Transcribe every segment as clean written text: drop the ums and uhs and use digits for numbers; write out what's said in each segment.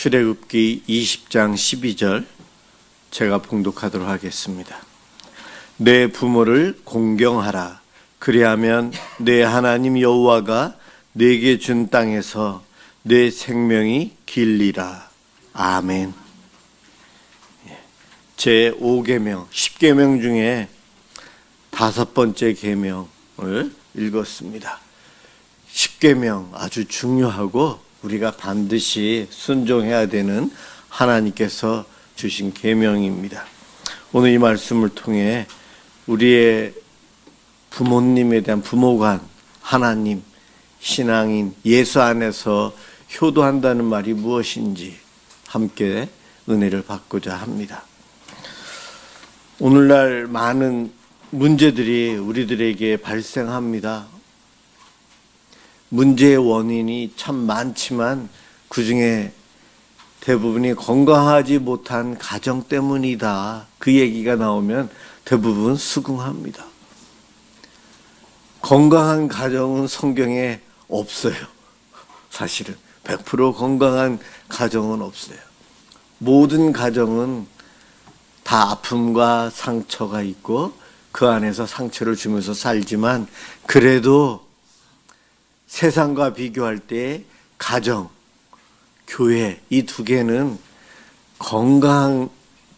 출애굽기 20장 12절 제가 봉독하도록 하겠습니다. 내 부모를 공경하라. 그리하면 내 하나님 여호와가 내게 준 땅에서 내 생명이 길리라. 아멘. 제 5계명, 10계명 중에 5번째 계명을 읽었습니다. 10계명 아주 중요하고 우리가 반드시 순종해야 되는 하나님께서 주신 계명입니다. 오늘 이 말씀을 통해 우리의 부모님에 대한 부모관, 하나님, 신앙인, 예수 안에서 효도한다는 말이 무엇인지 함께 은혜를 받고자 합니다. 오늘날 많은 문제들이 우리들에게 발생합니다. 문제의 원인이 참 많지만 그중에 대부분이 건강하지 못한 가정 때문이다. 그 얘기가 나오면 대부분 수긍합니다. 건강한 가정은 성경에 없어요. 사실은 100% 건강한 가정은 없어요. 모든 가정은 다 아픔과 상처가 있고 그 안에서 상처를 주면서 살지만 그래도 세상과 비교할 때 가정, 교회 이 두 개는 건강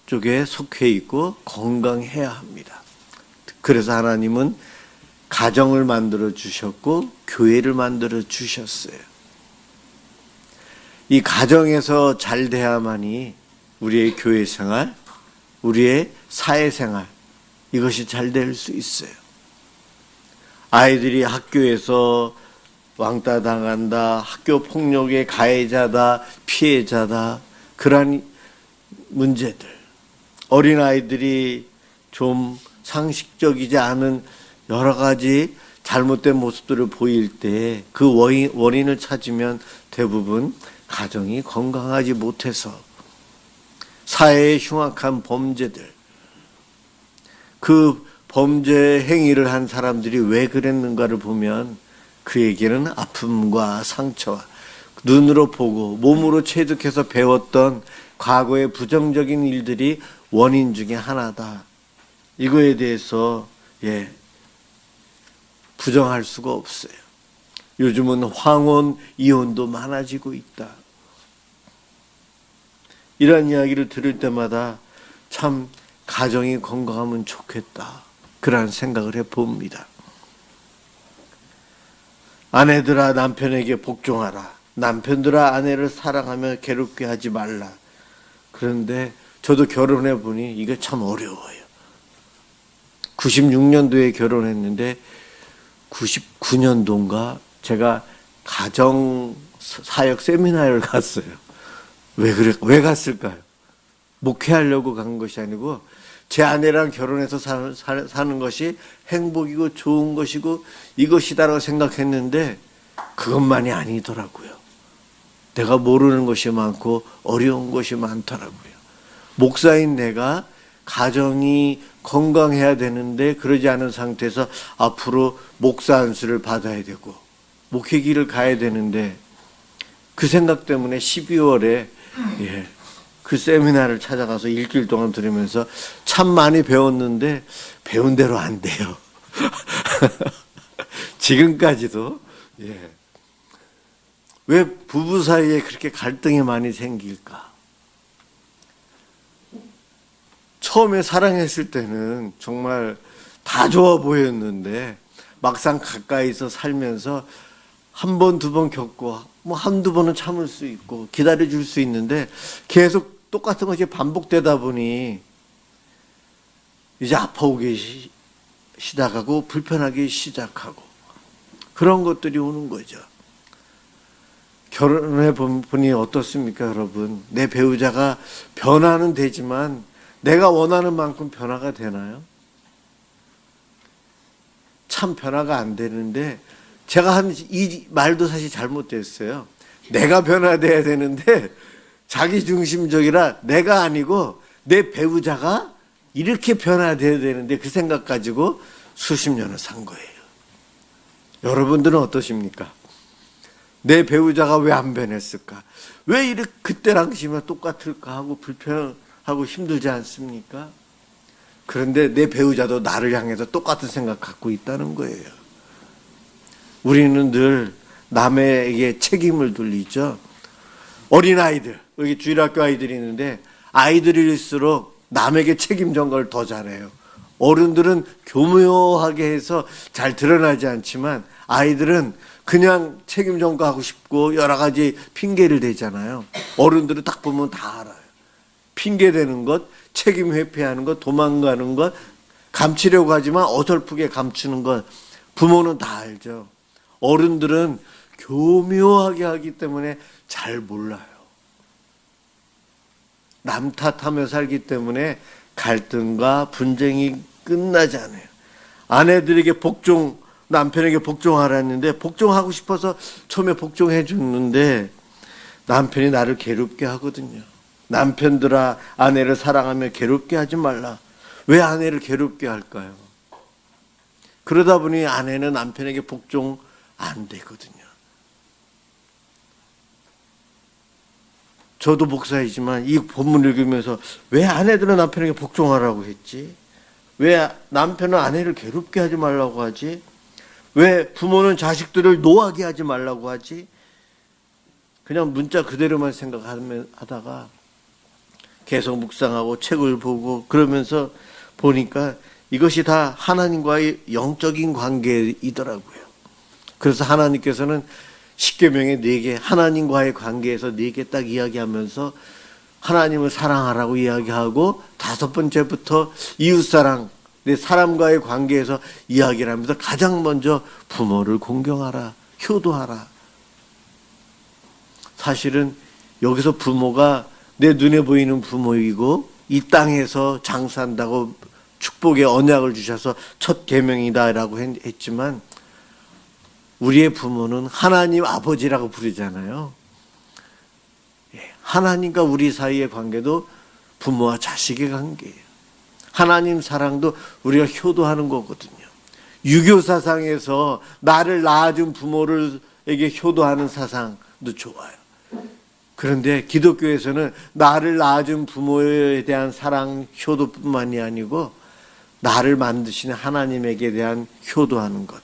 쪽에 속해 있고 건강해야 합니다. 그래서 하나님은 가정을 만들어 주셨고 교회를 만들어 주셨어요. 이 가정에서 잘 돼야만이 우리의 교회 생활, 우리의 사회 생활 이것이 잘 될 수 있어요. 아이들이 학교에서 왕따 당한다, 학교 폭력의 가해자다, 피해자다, 그러한 문제들. 어린아이들이 좀 상식적이지 않은 여러 가지 잘못된 모습들을 보일 때 그 원인을 찾으면 대부분 가정이 건강하지 못해서 사회의 흉악한 범죄들, 그 범죄 행위를 한 사람들이 왜 그랬는가를 보면 그에게는 아픔과 상처와 눈으로 보고 몸으로 체득해서 배웠던 과거의 부정적인 일들이 원인 중에 하나다. 이거에 대해서 부정할 수가 없어요. 요즘은 황혼, 이혼도 많아지고 있다. 이런 이야기를 들을 때마다 참 가정이 건강하면 좋겠다. 그런 생각을 해봅니다. 아내들아 남편에게 복종하라. 남편들아 아내를 사랑하며 괴롭게 하지 말라. 그런데 저도 결혼해 보니 이게 참 어려워요. 96년도에 결혼했는데 99년도인가 제가 가정사역 세미나를 갔어요. 왜 갔을까요? 목회하려고 간 것이 아니고 제 아내랑 결혼해서 사는 것이 행복이고 좋은 것이고 이것이다라고 생각했는데 그것만이 아니더라고요. 내가 모르는 것이 많고 어려운 것이 많더라고요. 목사인 내가 가정이 건강해야 되는데 그러지 않은 상태에서 앞으로 목사 안수를 받아야 되고 목회길을 가야 되는데 그 생각 때문에 12월에 그 세미나를 찾아가서 일주일 동안 들으면서 참 많이 배웠는데 배운 대로 안 돼요. 지금까지도. 왜 부부 사이에 그렇게 갈등이 많이 생길까? 처음에 사랑했을 때는 정말 다 좋아 보였는데 막상 가까이서 살면서 한 번, 두 번 겪고 한두 번은 참을 수 있고 기다려줄 수 있는데 계속 똑같은 것이 반복되다 보니 이제 아파오기 시작하고 불편하기 시작하고 그런 것들이 오는 거죠. 결혼해 보니 어떻습니까, 여러분? 내 배우자가 변화는 되지만 내가 원하는 만큼 변화가 되나요? 참 변화가 안 되는데 제가 한 이 말도 사실 잘못됐어요. 내가 변화돼야 되는데 자기중심적이라 내가 아니고 내 배우자가 이렇게 변화돼야 되는데 그 생각 가지고 수십 년을 산 거예요. 여러분들은 어떠십니까? 내 배우자가 왜 안 변했을까? 왜 이렇게 그때 당시면 똑같을까 하고 불편하고 힘들지 않습니까? 그런데 내 배우자도 나를 향해서 똑같은 생각 갖고 있다는 거예요. 우리는 늘 남에게 책임을 돌리죠. 어린아이들, 여기 주일학교 아이들이 있는데 아이들일수록 남에게 책임 전가를 더 잘해요. 어른들은 교묘하게 해서 잘 드러나지 않지만 아이들은 그냥 책임 전가하고 싶고 여러 가지 핑계를 대잖아요. 어른들은 딱 보면 다 알아요. 핑계 대는 것, 책임 회피하는 것, 도망가는 것, 감추려고 하지만 어설프게 감추는 것, 부모는 다 알죠. 어른들은 교묘하게 하기 때문에 잘 몰라요. 남 탓하며 살기 때문에 갈등과 분쟁이 끝나지 않아요. 아내들에게 남편에게 복종하라 했는데 복종하고 싶어서 처음에 복종해 줬는데 남편이 나를 괴롭게 하거든요. 남편들아, 아내를 사랑하며 괴롭게 하지 말라. 왜 아내를 괴롭게 할까요? 그러다 보니 아내는 남편에게 복종 안 되거든요. 저도 목사이지만 이 본문 읽으면서 왜 아내들은 남편에게 복종하라고 했지? 왜 남편은 아내를 괴롭게 하지 말라고 하지? 왜 부모는 자식들을 노하게 하지 말라고 하지? 그냥 문자 그대로만 생각하다가 계속 묵상하고 책을 보고 그러면서 보니까 이것이 다 하나님과의 영적인 관계이더라고요. 그래서 하나님께서는 십계명의 4개, 하나님과의 관계에서 4개 딱 이야기하면서 하나님을 사랑하라고 이야기하고 5번째부터 이웃사랑, 내 사람과의 관계에서 이야기를 하면서 가장 먼저 부모를 공경하라, 효도하라. 사실은 여기서 부모가 내 눈에 보이는 부모이고 이 땅에서 장사한다고 축복의 언약을 주셔서 첫 계명이다라고 했지만 우리의 부모는 하나님 아버지라고 부르잖아요. 하나님과 우리 사이의 관계도 부모와 자식의 관계예요. 하나님 사랑도 우리가 효도하는 거거든요. 유교 사상에서 나를 낳아준 부모에게 효도하는 사상도 좋아요. 그런데 기독교에서는 나를 낳아준 부모에 대한 사랑, 효도뿐만이 아니고 나를 만드신 하나님에게 대한 효도하는 것.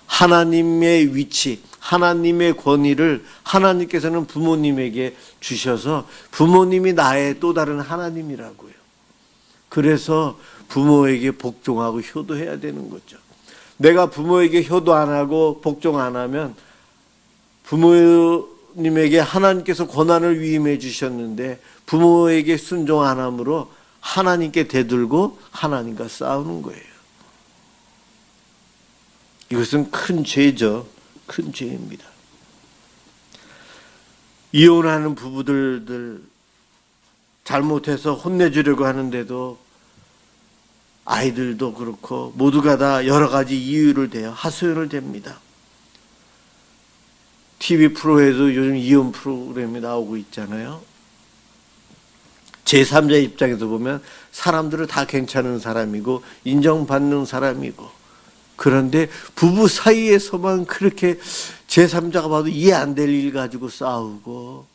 하나님의 위치, 하나님의 권위를 하나님께서는 부모님에게 주셔서 부모님이 나의 또 다른 하나님이라고요. 그래서 부모에게 복종하고 효도해야 되는 거죠. 내가 부모에게 효도 안 하고 복종 안 하면 부모님에게 하나님께서 권한을 위임해 주셨는데 부모에게 순종 안 함으로 하나님께 대들고 하나님과 싸우는 거예요. 이것은 큰 죄죠. 큰 죄입니다. 이혼하는 부부들 잘못해서 혼내주려고 하는데도 아이들도 그렇고 모두가 다 여러 가지 이유를 대요. 하소연을 댑니다. TV 프로에도 요즘 이혼 프로그램이 나오고 있잖아요. 제3자 입장에서 보면 사람들은 다 괜찮은 사람이고 인정받는 사람이고 그런데 부부 사이에서만 그렇게 제3자가 봐도 이해 안 될 일 가지고 싸우고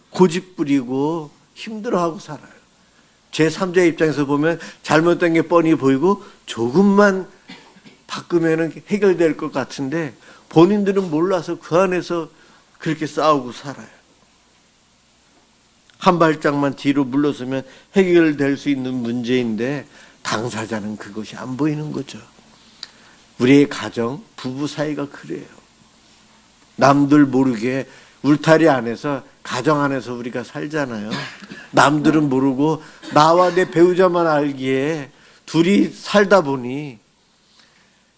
고집부리고 힘들어하고 살아요. 제3자 입장에서 보면 잘못된 게 뻔히 보이고 조금만 바꾸면 해결될 것 같은데 본인들은 몰라서 그 안에서 그렇게 싸우고 살아요. 한 발짝만 뒤로 물러서면 해결될 수 있는 문제인데 당사자는 그것이 안 보이는 거죠. 우리의 가정, 부부 사이가 그래요. 남들 모르게 울타리 안에서 가정 안에서 우리가 살잖아요. 남들은 모르고 나와 내 배우자만 알기에 둘이 살다 보니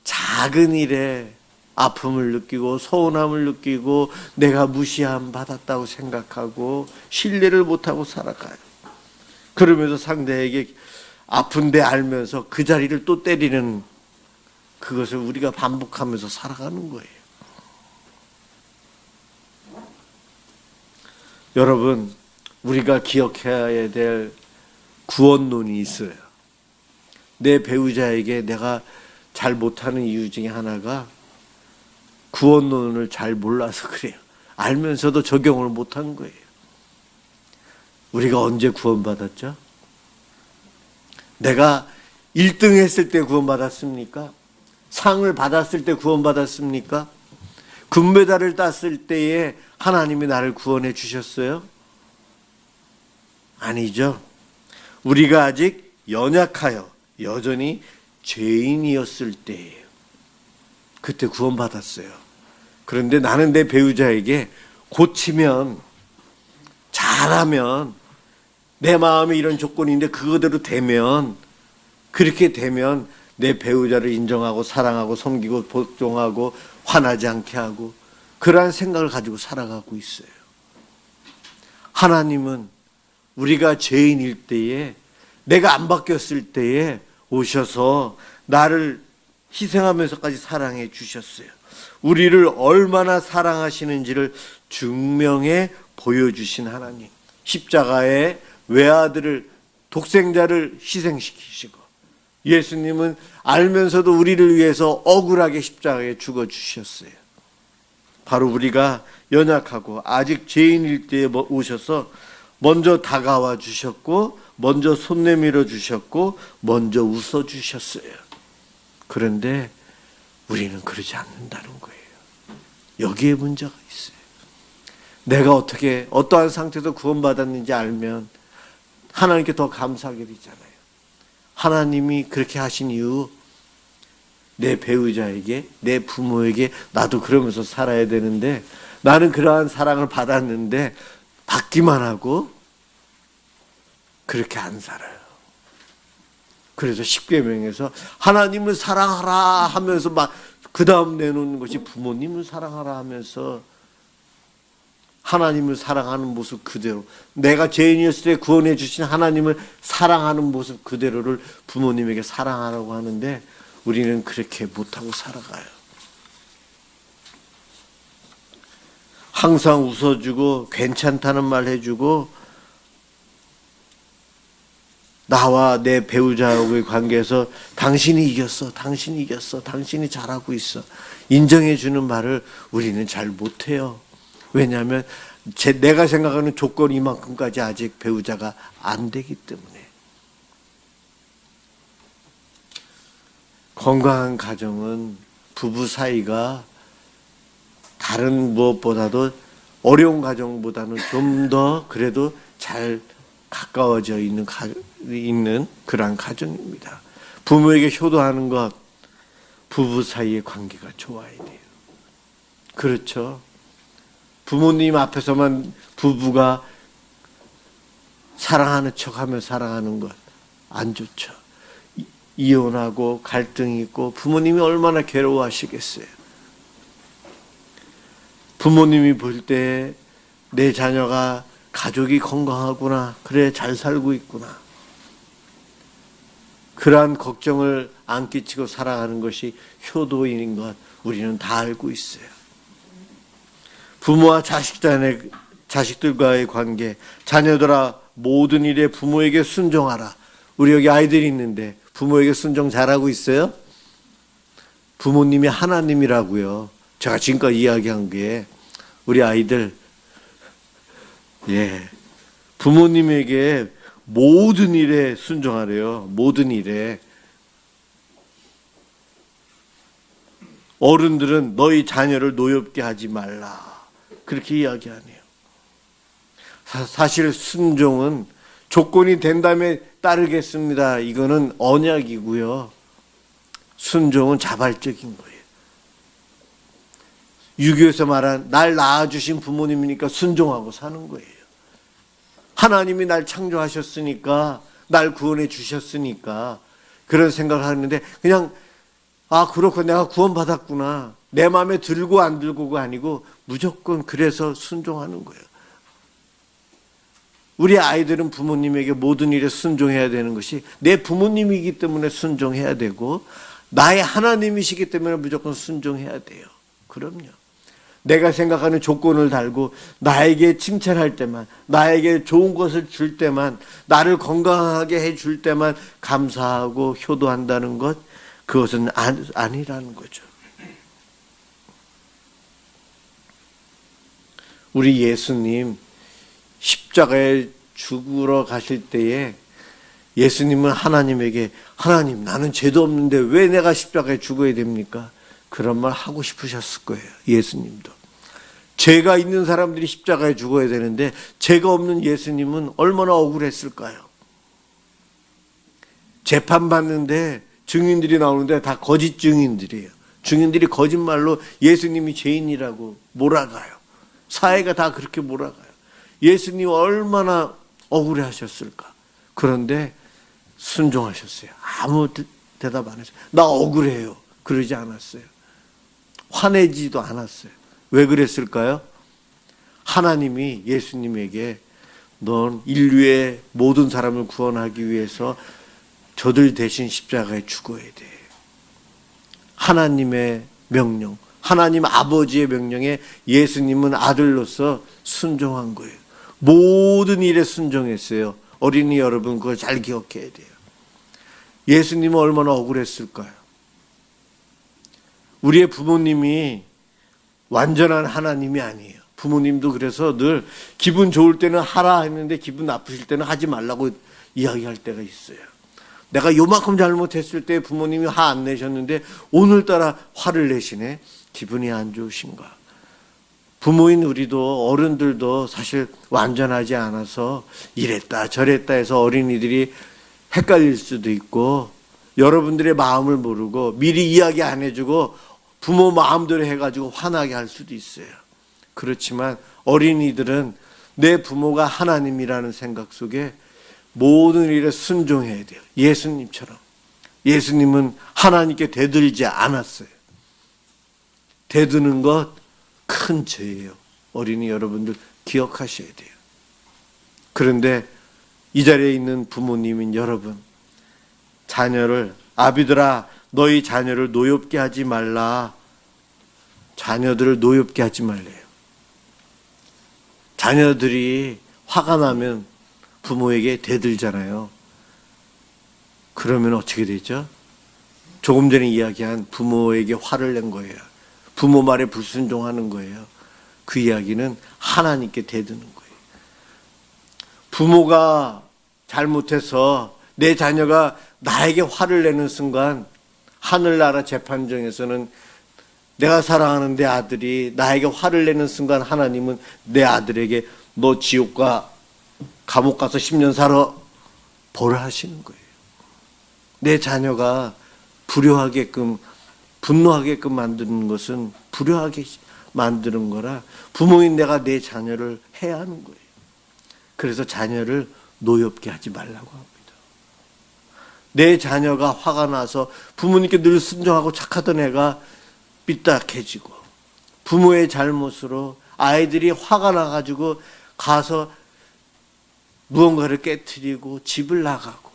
작은 일에 아픔을 느끼고 서운함을 느끼고 내가 무시함 받았다고 생각하고 신뢰를 못하고 살아가요. 그러면서 상대에게 아픈데 알면서 그 자리를 또 때리는 그것을 우리가 반복하면서 살아가는 거예요. 여러분, 우리가 기억해야 될 구원론이 있어요. 내 배우자에게 내가 잘 못하는 이유 중에 하나가 구원론을 잘 몰라서 그래요. 알면서도 적용을 못한 거예요. 우리가 언제 구원받았죠? 내가 1등 했을 때 구원받았습니까? 상을 받았을 때 구원받았습니까? 금메달을 땄을 때에 하나님이 나를 구원해 주셨어요? 아니죠. 우리가 아직 연약하여 여전히 죄인이었을 때예요. 그때 구원받았어요. 그런데 나는 내 배우자에게 고치면, 잘하면, 내 마음에 이런 조건인데 그거대로 되면, 그렇게 되면 내 배우자를 인정하고 사랑하고 섬기고 복종하고 화나지 않게 하고, 그러한 생각을 가지고 살아가고 있어요. 하나님은 우리가 죄인일 때에, 내가 안 바뀌었을 때에 오셔서 나를 희생하면서까지 사랑해 주셨어요. 우리를 얼마나 사랑하시는지를 증명해 보여주신 하나님. 십자가에 외아들을, 독생자를 희생시키시고, 예수님은 알면서도 우리를 위해서 억울하게 십자가에 죽어주셨어요. 바로 우리가 연약하고 아직 죄인일 때에 오셔서 먼저 다가와 주셨고, 먼저 손 내밀어 주셨고, 먼저 웃어 주셨어요. 그런데 우리는 그러지 않는다는 거예요. 여기에 문제가 있어요. 내가 어떻게 어떠한 상태에서 구원받았는지 알면 하나님께 더 감사하게 되잖아요. 하나님이 그렇게 하신 이유, 내 배우자에게, 내 부모에게 나도 그러면서 살아야 되는데, 나는 그러한 사랑을 받았는데 받기만 하고 그렇게 안 살아요. 그래서 십계명에서 하나님을 사랑하라 하면서 막 그 다음 내놓는 것이 부모님을 사랑하라 하면서, 하나님을 사랑하는 모습 그대로, 내가 죄인이었을 때 구원해 주신 하나님을 사랑하는 모습 그대로를 부모님에게 사랑하라고 하는데 우리는 그렇게 못하고 살아가요. 항상 웃어주고 괜찮다는 말 해주고, 나와 내 배우자와의 관계에서 당신이 이겼어, 당신이 이겼어, 당신이 잘하고 있어, 인정해 주는 말을 우리는 잘 못해요. 왜냐하면 내가 생각하는 조건 이만큼까지 아직 배우자가 안 되기 때문에. 건강한 가정은 부부 사이가 다른 무엇보다도, 어려운 가정보다는 좀 더 그래도 잘 가까워져 있는 그러한 가정입니다. 부모에게 효도하는 것, 부부 사이의 관계가 좋아야 돼요. 그렇죠. 부모님 앞에서만 부부가 사랑하는 척하며 살아가는 것 안 좋죠. 이혼하고 갈등이 있고 부모님이 얼마나 괴로워하시겠어요. 부모님이 볼 때 내 자녀가, 가족이 건강하구나, 그래 잘 살고 있구나, 그러한 걱정을 안 끼치고 살아가는 것이 효도인 것 우리는 다 알고 있어요. 부모와 자식들과의 관계, 자녀들아 모든 일에 부모에게 순종하라. 우리 여기 아이들이 있는데 부모에게 순종 잘하고 있어요? 부모님이 하나님이라고요. 제가 지금까지 이야기한 게, 우리 아이들, 부모님에게 모든 일에 순종하래요. 모든 일에. 어른들은 너희 자녀를 노엽게 하지 말라, 그렇게 이야기하네요. 사실 순종은 조건이 된다면 따르겠습니다, 이거는 언약이고요. 순종은 자발적인 거예요. 유교에서 말한 날 낳아주신 부모님이니까 순종하고 사는 거예요. 하나님이 날 창조하셨으니까, 날 구원해 주셨으니까 그런 생각을 하는데, 그냥 그렇고 내가 구원받았구나, 내 마음에 들고 안 들고가 아니고 무조건 그래서 순종하는 거예요. 우리 아이들은 부모님에게 모든 일에 순종해야 되는 것이, 내 부모님이기 때문에 순종해야 되고, 나의 하나님이시기 때문에 무조건 순종해야 돼요. 그럼요. 내가 생각하는 조건을 달고 나에게 칭찬할 때만, 나에게 좋은 것을 줄 때만, 나를 건강하게 해줄 때만 감사하고 효도한다는 것, 그것은 아니라는 거죠. 우리 예수님 십자가에 죽으러 가실 때에 예수님은 하나님에게 하나님 나는 죄도 없는데 왜 내가 십자가에 죽어야 됩니까? 그런 말 하고 싶으셨을 거예요. 예수님도. 죄가 있는 사람들이 십자가에 죽어야 되는데 죄가 없는 예수님은 얼마나 억울했을까요? 재판받는데 증인들이 나오는데 다 거짓 증인들이에요. 증인들이 거짓말로 예수님이 죄인이라고 몰아가요. 사회가 다 그렇게 몰아가요. 예수님 얼마나 억울해하셨을까. 그런데 순종하셨어요. 아무 대답 안 했어요. 나 억울해요. 그러지 않았어요. 화내지도 않았어요. 왜 그랬을까요? 하나님이 예수님에게 넌 인류의 모든 사람을 구원하기 위해서 저들 대신 십자가에 죽어야 돼. 하나님의 명령, 하나님 아버지의 명령에 예수님은 아들로서 순종한 거예요. 모든 일에 순종했어요. 어린이 여러분 그걸 잘 기억해야 돼요. 예수님은 얼마나 억울했을까요? 우리의 부모님이 완전한 하나님이 아니에요. 부모님도 그래서 늘 기분 좋을 때는 하라 했는데 기분 나쁘실 때는 하지 말라고 이야기할 때가 있어요. 내가 요만큼 잘못했을 때 부모님이 화 안 내셨는데 오늘따라 화를 내시네. 기분이 안 좋으신가? 부모인 우리도 어른들도 사실 완전하지 않아서 이랬다 저랬다 해서 어린이들이 헷갈릴 수도 있고 여러분들의 마음을 모르고 미리 이야기 안 해주고 부모 마음대로 해가지고 화나게 할 수도 있어요. 그렇지만 어린이들은 내 부모가 하나님이라는 생각 속에 모든 일에 순종해야 돼요. 예수님처럼. 예수님은 하나님께 대들지 않았어요. 대드는 것 큰 죄예요. 어린이 여러분들 기억하셔야 돼요. 그런데 이 자리에 있는 부모님인 여러분, 자녀를 아비들아 너희 자녀를 노엽게 하지 말라. 자녀들을 노엽게 하지 말래요. 자녀들이 화가 나면 부모에게 대들잖아요. 그러면 어떻게 되죠? 조금 전에 이야기한 부모에게 화를 낸 거예요. 부모 말에 불순종하는 거예요. 그 이야기는 하나님께 대드는 거예요. 부모가 잘못해서 내 자녀가 나에게 화를 내는 순간 하늘나라 재판정에서는 내가 사랑하는 내 아들이 나에게 화를 내는 순간 하나님은 내 아들에게 너 지옥과 감옥 가서 10년 살아 벌을 하시는 거예요. 내 자녀가 불효하게끔 분노하게끔 만드는 것은 불효하게 만드는 거라 부모인 내가 내 자녀를 해야 하는 거예요. 그래서 자녀를 노엽게 하지 말라고 합니다. 내 자녀가 화가 나서 부모님께 늘 순종하고 착하던 애가 삐딱해지고 부모의 잘못으로 아이들이 화가 나가지고 가서 무언가를 깨트리고 집을 나가고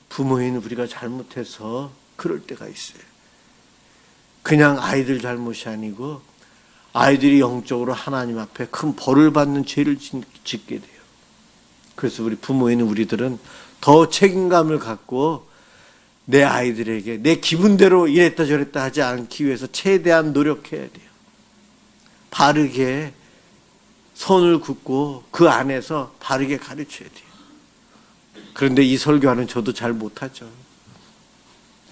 부모인 우리가 잘못해서 그럴 때가 있어요. 그냥 아이들 잘못이 아니고 아이들이 영적으로 하나님 앞에 큰 벌을 받는 죄를 짓게 돼요. 그래서 우리 부모인 우리들은 더 책임감을 갖고 내 아이들에게 내 기분대로 이랬다 저랬다 하지 않기 위해서 최대한 노력해야 돼요. 바르게 선을 긋고 그 안에서 바르게 가르쳐야 돼요. 그런데 이 설교하는 저도 잘 못하죠.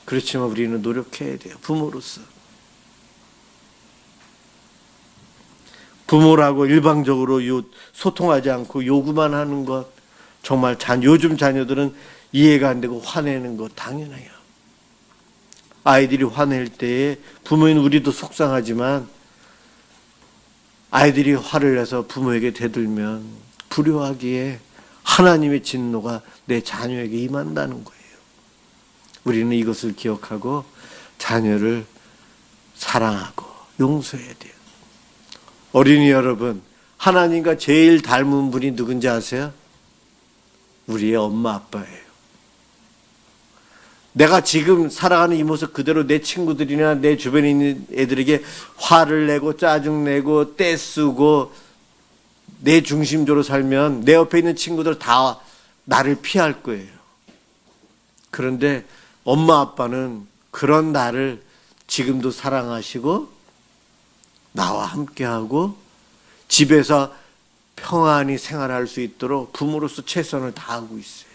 그렇지만 우리는 노력해야 돼요. 부모로서. 부모라고 일방적으로 소통하지 않고 요구만 하는 것 정말 요즘 자녀들은 이해가 안 되고 화내는 것 당연해요. 아이들이 화낼 때에 부모인 우리도 속상하지만 아이들이 화를 내서 부모에게 대들면 불효하기에 하나님의 진노가 내 자녀에게 임한다는 거예요. 우리는 이것을 기억하고 자녀를 사랑하고 용서해야 돼요. 어린이 여러분, 하나님과 제일 닮은 분이 누군지 아세요? 우리의 엄마 아빠예요. 내가 지금 살아가는 이 모습 그대로 내 친구들이나 내 주변에 있는 애들에게 화를 내고 짜증내고 떼쓰고 내 중심적으로 살면 내 옆에 있는 친구들 다 나를 피할 거예요. 그런데 엄마 아빠는 그런 나를 지금도 사랑하시고 나와 함께하고 집에서 평안히 생활할 수 있도록 부모로서 최선을 다하고 있어요.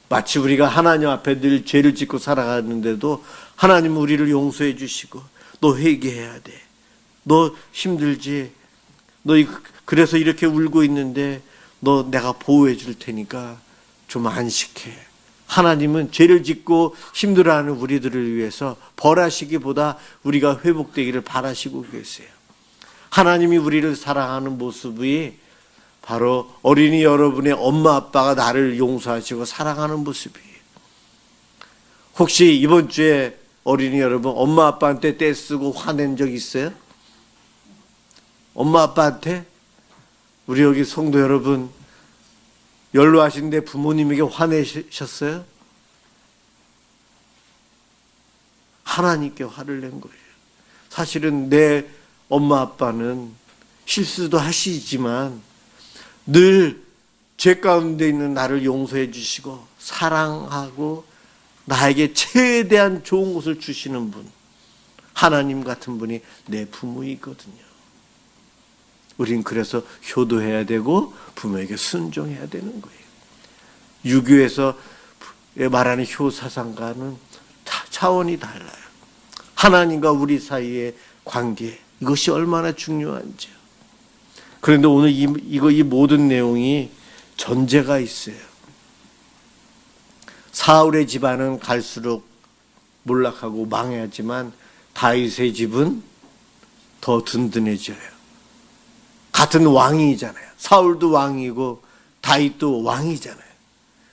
마치 우리가 하나님 앞에 늘 죄를 짓고 살아가는데도 하나님은 우리를 용서해 주시고 너 회개해야 돼. 너 힘들지. 너 그래서 이렇게 울고 있는데 너 내가 보호해 줄 테니까 좀 안식해. 하나님은 죄를 짓고 힘들어하는 우리들을 위해서 벌하시기보다 우리가 회복되기를 바라시고 계세요. 하나님이 우리를 사랑하는 모습이 바로 어린이 여러분의 엄마 아빠가 나를 용서하시고 사랑하는 모습이에요. 혹시 이번 주에 어린이 여러분 엄마 아빠한테 떼쓰고 화낸 적 있어요? 엄마 아빠한테? 우리 여기 성도 여러분 연로하신데 부모님에게 화내셨어요? 하나님께 화를 낸 거예요. 사실은 내 엄마 아빠는 실수도 하시지만 늘 죄 가운데 있는 나를 용서해 주시고 사랑하고 나에게 최대한 좋은 것을 주시는 분, 하나님 같은 분이 내 부모이거든요. 우린 그래서 효도해야 되고 부모에게 순종해야 되는 거예요. 유교에서 말하는 효사상과는 차원이 달라요. 하나님과 우리 사이의 관계, 이것이 얼마나 중요한지요. 그런데 오늘 이 모든 내용이 전제가 있어요. 사울의 집안은 갈수록 몰락하고 망하지만 다윗의 집은 더 든든해져요. 같은 왕이잖아요. 사울도 왕이고 다윗도 왕이잖아요.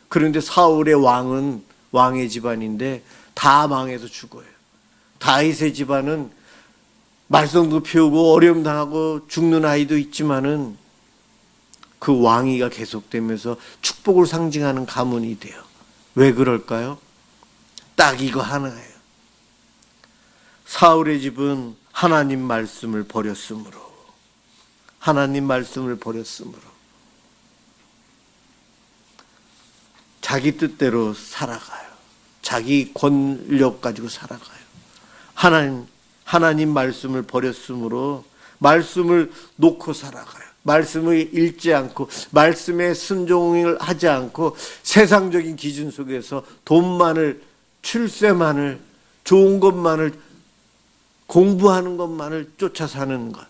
그런데 사울의 왕은 왕의 집안인데 다 망해서 죽어요. 다윗의 집안은 말썽도 피우고 어려움 당하고 죽는 아이도 있지만은 그 왕위가 계속되면서 축복을 상징하는 가문이 돼요. 왜 그럴까요? 딱 이거 하나예요. 사울의 집은 하나님 말씀을 버렸으므로, 하나님 말씀을 버렸으므로 자기 뜻대로 살아가요. 자기 권력 가지고 살아가요. 하나님 말씀을 버렸으므로 말씀을 놓고 살아가요. 말씀을 읽지 않고 말씀에 순종을 하지 않고 세상적인 기준 속에서 돈만을, 출세만을, 좋은 것만을, 공부하는 것만을 쫓아 사는 것,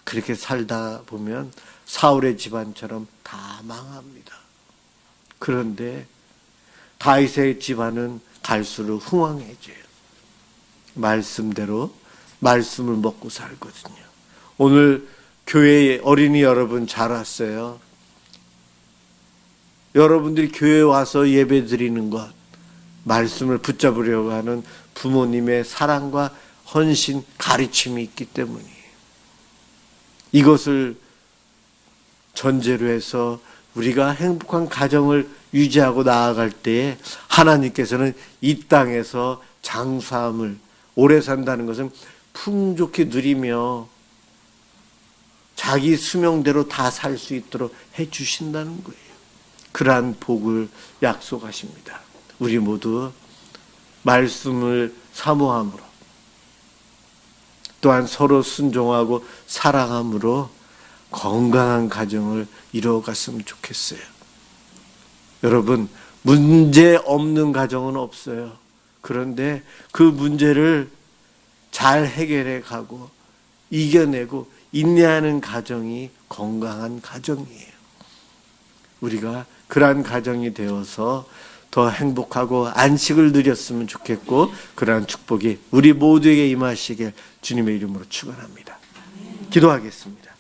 그렇게 살다 보면 사울의 집안처럼 다 망합니다. 그런데 다윗의 집안은 갈수록 흥왕해져요. 말씀대로 말씀을 먹고 살거든요. 오늘 교회에 어린이 여러분 잘 왔어요. 여러분들이 교회에 와서 예배 드리는 것, 말씀을 붙잡으려고 하는 부모님의 사랑과 헌신, 가르침이 있기 때문이에요. 이것을 전제로 해서 우리가 행복한 가정을 유지하고 나아갈 때에 하나님께서는 이 땅에서 장수함을, 오래 산다는 것은 풍족히 누리며 자기 수명대로 다 살 수 있도록 해 주신다는 거예요. 그러한 복을 약속하십니다. 우리 모두 말씀을 사모함으로 또한 서로 순종하고 사랑함으로 건강한 가정을 이루어갔으면 좋겠어요. 여러분, 문제 없는 가정은 없어요. 그런데 그 문제를 잘 해결해 가고 이겨내고 인내하는 가정이 건강한 가정이에요. 우리가 그러한 가정이 되어서 더 행복하고 안식을 누렸으면 좋겠고, 그러한 축복이 우리 모두에게 임하시길 주님의 이름으로 축원합니다. 기도하겠습니다.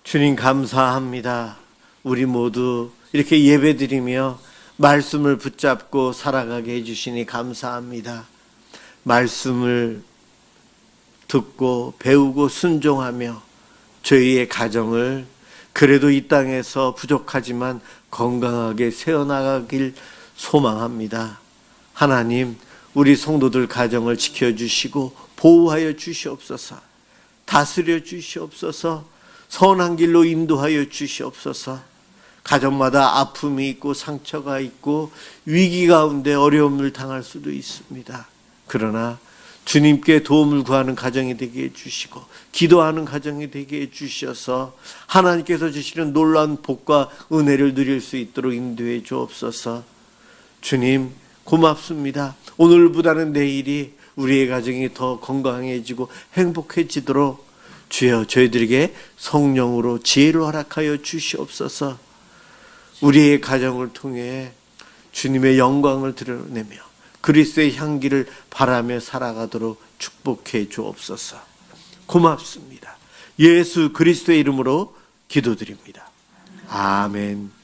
주님 감사합니다. 우리 모두 이렇게 예배드리며 말씀을 붙잡고 살아가게 해주시니 감사합니다. 말씀을 듣고 배우고 순종하며 저희의 가정을 그래도 이 땅에서 부족하지만 건강하게 세워나가길 소망합니다. 하나님, 우리 성도들 가정을 지켜주시고 보호하여 주시옵소서. 다스려 주시옵소서. 선한 길로 인도하여 주시옵소서. 가정마다 아픔이 있고 상처가 있고 위기 가운데 어려움을 당할 수도 있습니다. 그러나 주님께 도움을 구하는 가정이 되게 해주시고 기도하는 가정이 되게 해주셔서 하나님께서 주시는 놀라운 복과 은혜를 누릴 수 있도록 인도해 주옵소서. 주님 고맙습니다. 오늘보다는 내일이 우리의 가정이 더 건강해지고 행복해지도록 주여 저희들에게 성령으로 지혜를 허락하여 주시옵소서. 우리의 가정을 통해 주님의 영광을 드러내며 그리스도의 향기를 바라며 살아가도록 축복해 주옵소서. 고맙습니다. 예수 그리스도의 이름으로 기도드립니다. 아멘.